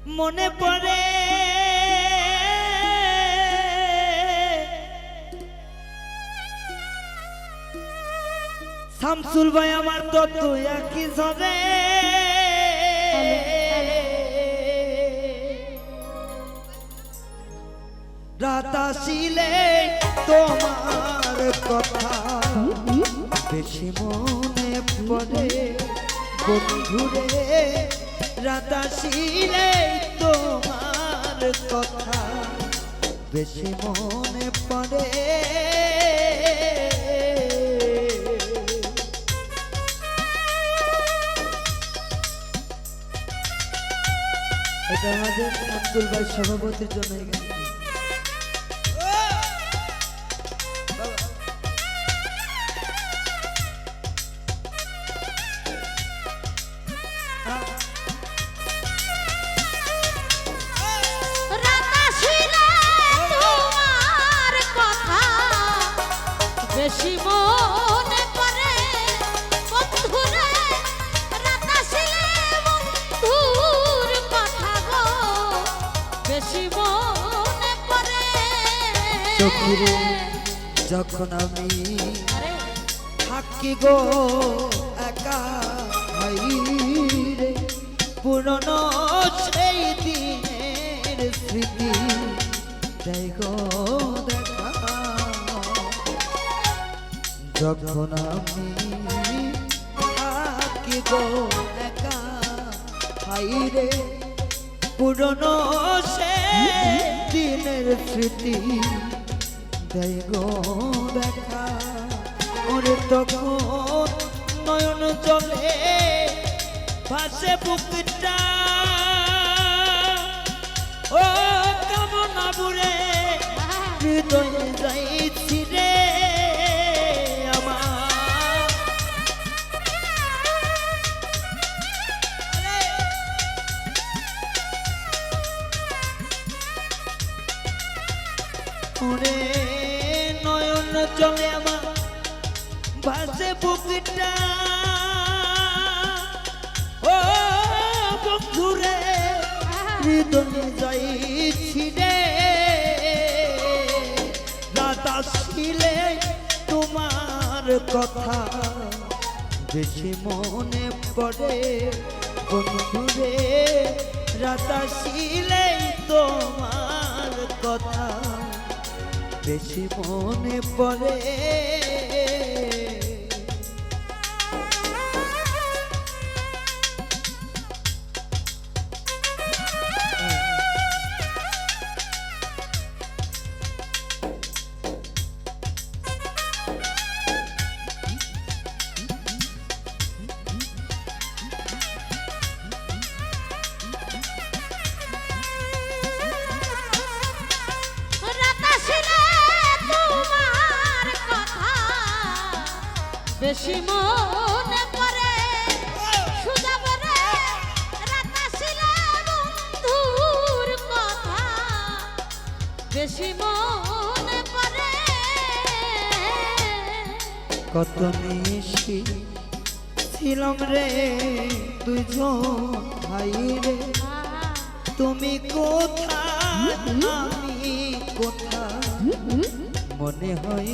মনে পড়ে শামসুল ভাই আমার তত একই ঝরে রাত আসিলে তোমার কথা বেশি মনে পড়ে বন্ধুরে রাত আসিলে তোমার কথা বেশি মনে পড়ে এটা আমাদের আব্দুল ভাই সভাপতির জন্য এই গান বেশি মনে পড়ে বন্ধুরে রাত আসিলে বন্ধুর কথা গো বেশি মনে পড়ে চোখে যখন আমি থাকি গো একা ভাই রে পুরনো সেই দিনের স্মৃতি দেয় গো দেখা যখন আমি থাকি গো একা ভাই রে পুরনো সেই দিনের স্মৃতি দেয় গো দেখা ওরে তখন নয়ন জলে ভাসে বুকটা ও কামনা বুড়ে হৃদয়ে যাইছি রে আমার ওরে নয়ন জলে আমার ভাসে বুকটা ও বন্ধুরে হৃদয়ে যাইছি রে রাত আসিলে তোমার কথা বেশি মনে পড়ে বন্ধুরে রাত আসিলে তোমার কথা বেশি মনে পড়ে বেশি মনে পড়ে সুজাবরে রাত আসিলে বন্ধুর কথা বেশি মনে পড়ে কত মিশি ছিলাম রে দুজন ভাই রে তুমি কোথায় আমি কোথায় মনে হয়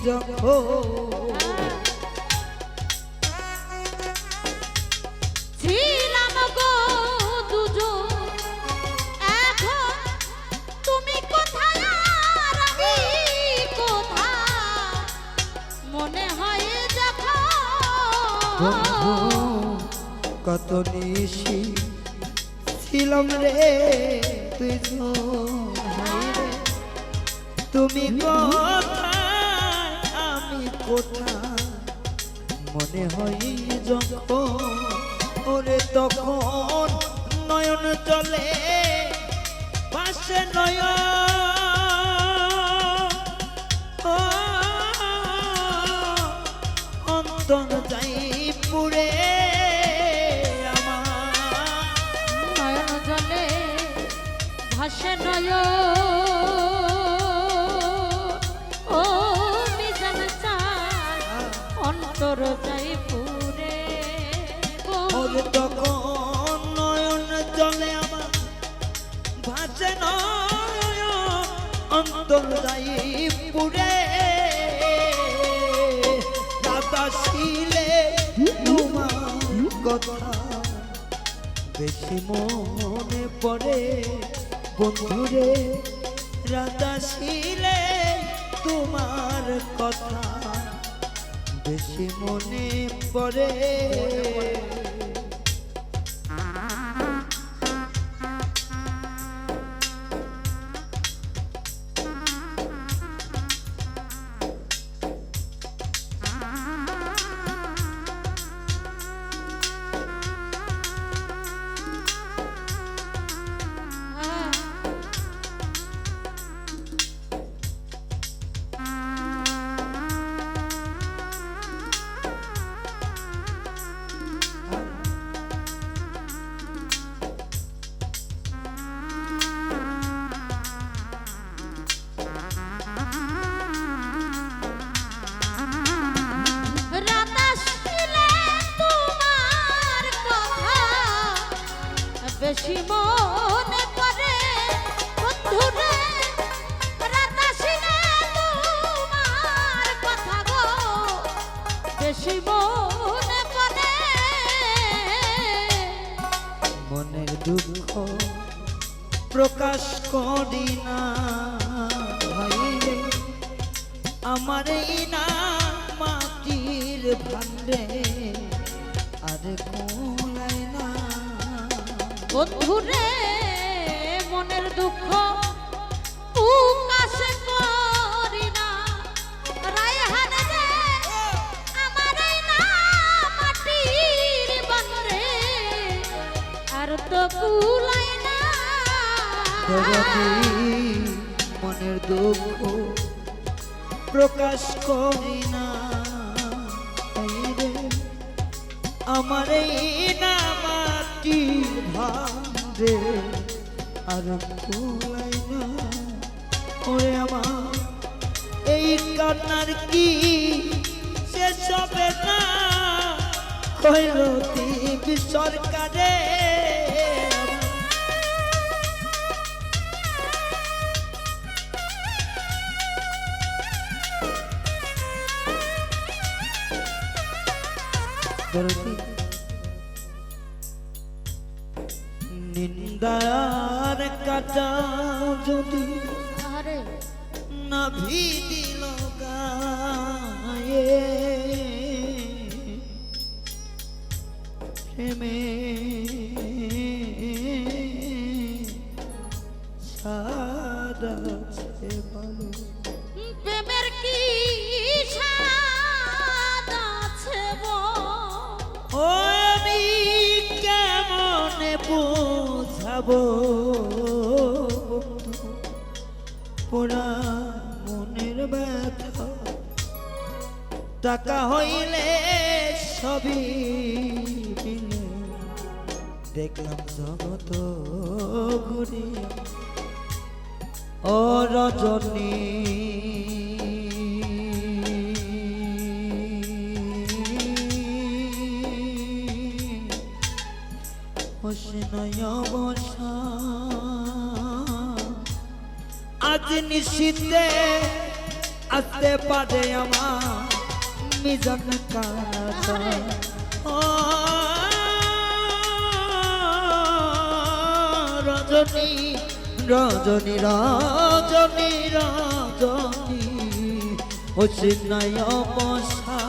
যখন ছিলাম গো দুজন এখন তুমি কোথায় আর আমি কোথায় মনে হয় যখন কত নিশি ছিলাম রে দুজন ভাই রে তুমি কোথায় আমি কোথায় মনে হয় যখন ওরে তখন নয়ন চলে পাশে নয়ন অন্তর যাই পুরে আমার নয়ন জলে ভাসে নয়ন ও মিজান চাঁদ অন্তর যাই পুরে তখন নয়ন জলে আমার ভাসে নয় অন্তর যাই পুরে রাধা শিলে তোমার কথা বেশি মনে পড়ে বন্ধুরে রাধা শিলে তোমার কথা বেশি মনে পড়ে বেশি মনে পড়ে বন্ধুরে রাধা শিলে তোমার কথা গো বেশি মনে পড়ে মনের দুঃখ প্রকাশ করি না ভাইরে আমার এই না মাটির ভান্ডে আর কোলাই না বন্ধুরে মনের দুঃখ প্রকাশ করি না রায়হান রে আমার এই না মাটির বন্ধে আর তো কুলাই না মনের দুঃখ প্রকাশ করি না ভাইরে আমার এই না মাটির ভান্ডে আর কোলাই না ওরে আমার এই কান্নার কি শেষ হবে না কৈরদীপ সরকারে নিন্দার কাটা যদি আরে না ভিদিল গায়ে প্রেমে সাদা আছে ভালো প্রেমের কি স্বাদ আছে ও আমি কেমনে বোঝাবো পোড়া মনের ব্যথা টাকা হইলে সবই মিলে দেখলাম জগত ঘুরি ও রজনী হোসেনয় বসা আজ নিশীতে আসতে পারে আমার মিজান কাটা ও রজনী রজনী রজনী রজনী হোসেনয় বসা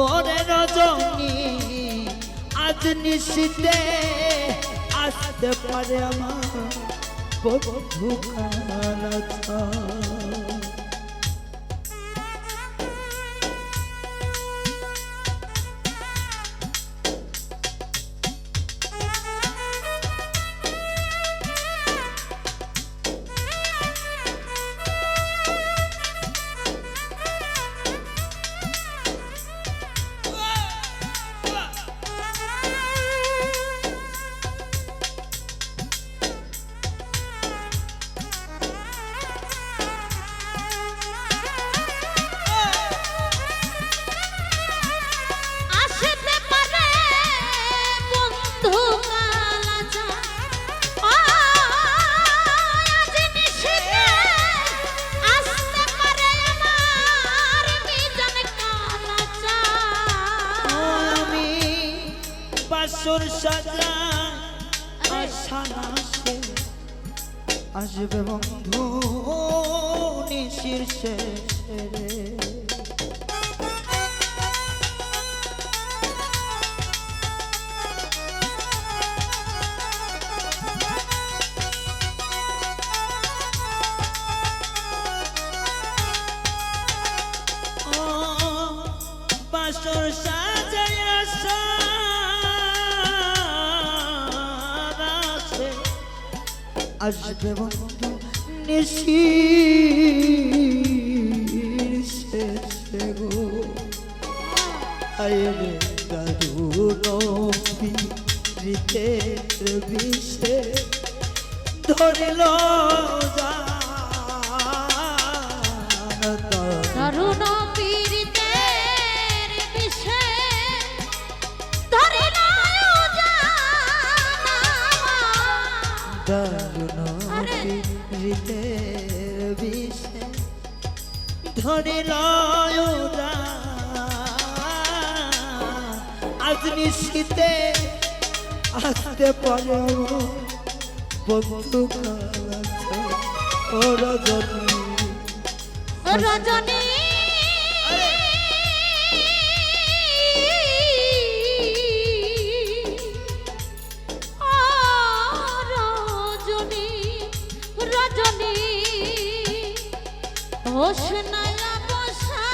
ওরে রজনী আজ নিশীতে আসতে পারে আমার বন্ধু কালাচা সাজায় আশা না সে আসবে বন্ধু নিশির শেষে রে। বাসর সাজায় আশা আসবে বন্ধু নিশির শেষে গো। আইরে দারুণ প্রীতের বিষে ধরিল দারুণ পীড়িতের বিষে ধরিল দারুণ প্রীতের বিষে ধরিল আজ নিশীতে আসতে পারে বন্ধু ও রজনী রজনী রজনী রজনী হোশ নয়া বসা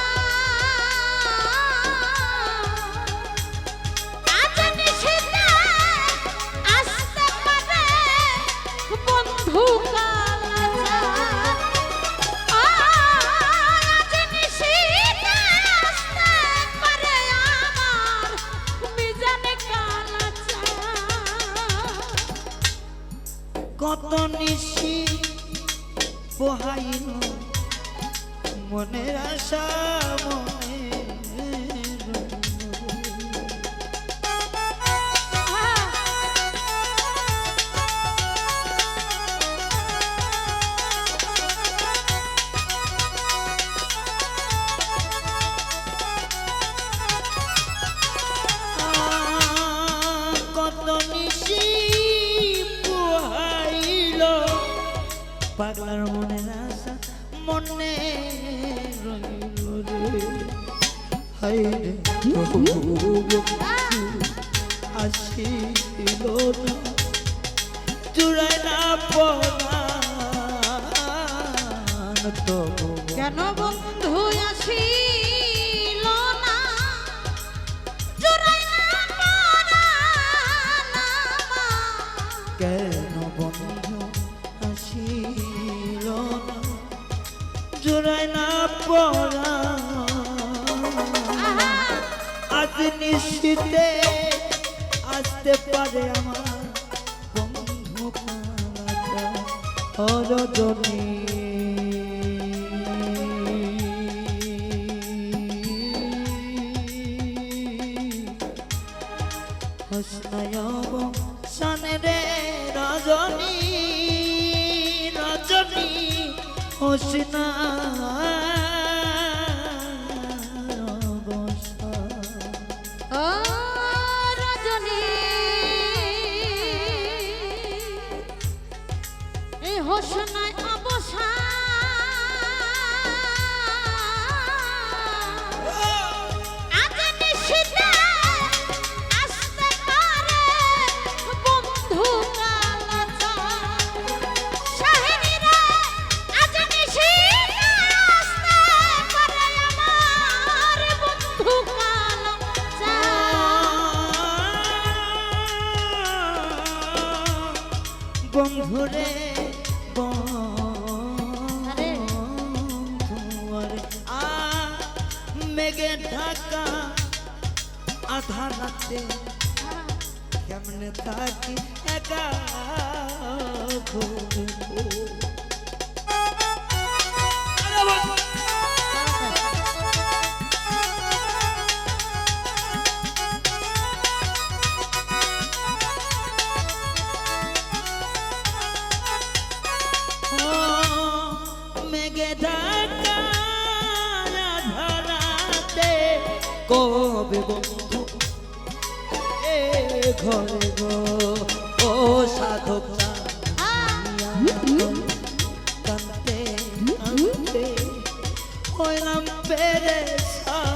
আজ নিশিতে আসতে পারে বন্ধু কত নিশি পোহাইল মনের আশা মনে কত নিশি পাগলার মনের আশা মনে রইল রে। হাই রে আসিল না জুড়াই না পরাণ তবু কেন বন্ধু আসিল না জুড়াইয়া পরাণ আমার। কেন বন্ধু আসিল না জুড়াই না পরাণ আজ নিশীতে আসতে পারে আমার বন্ধু কালাটা ও রজনী হোসনায়ব সানে রে রজনী রজনী হোসনা ও রজনী এই হোশ নাই অবসা আজ নিশিতে আসতে পারে বন্ধু কালাচা শাহিনী রে আজ নিশিতে আসতে পারে আমার বন্ধু কালাচা। বন্ধুরে আরে বন্ধুরে মেঘে ঢাকা আধা রাতে কেমনে থাকি একা ঘুরবো। মেঘে ঢাকা আধা রাতে কবে বন্ধু ঘরে গো ও সাধক কান্তে কান্তে হইলাম পেরেশান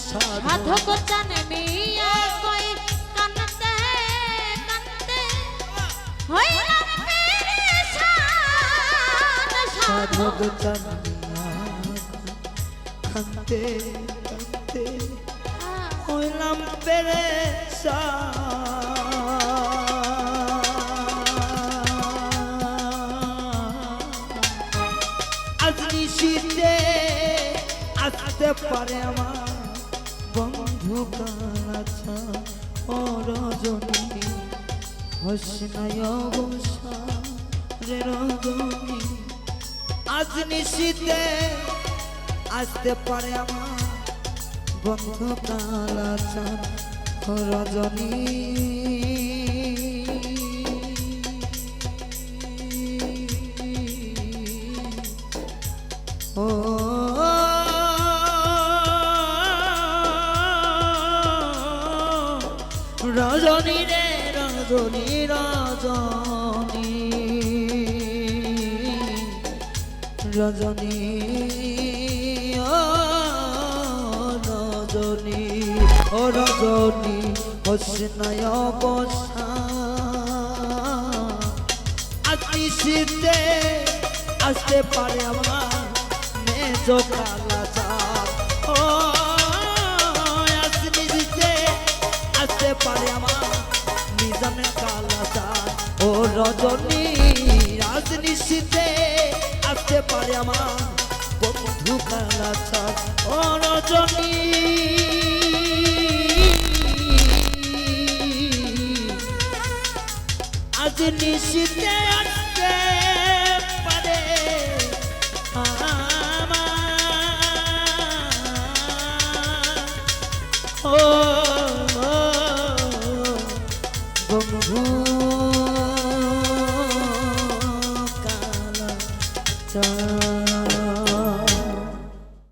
সাধক জানে মিয়া কই কানতে কানতে হইলাম পেরেশান সাধক জানিয়া কান্তে কান্তে হইলাম পেরেশান আজ নিশীতে আসতে পারে আমার বন্ধু কালাছা ও রজনী হসনায় অবসা রে রজনী আজ নিশীতে আসতে পারে আমার বন্ধু কালাছা ও রজনী ও রজনী রে রজনী রজনী রজনী ও রজনী ও রজনী হসনায় বসা আজ নিশীতে আসতে পারে আমার মেজ কালাচা ও আজ নিশীতে আসতে পারে আমার নিজাম কালাচা ও রজনী আজ নিশীতে আসতে পারে আমার বন্ধু কালাচা ও রজনী আজ নিশীতে আসতে পারে ও বন্ধু কালাচা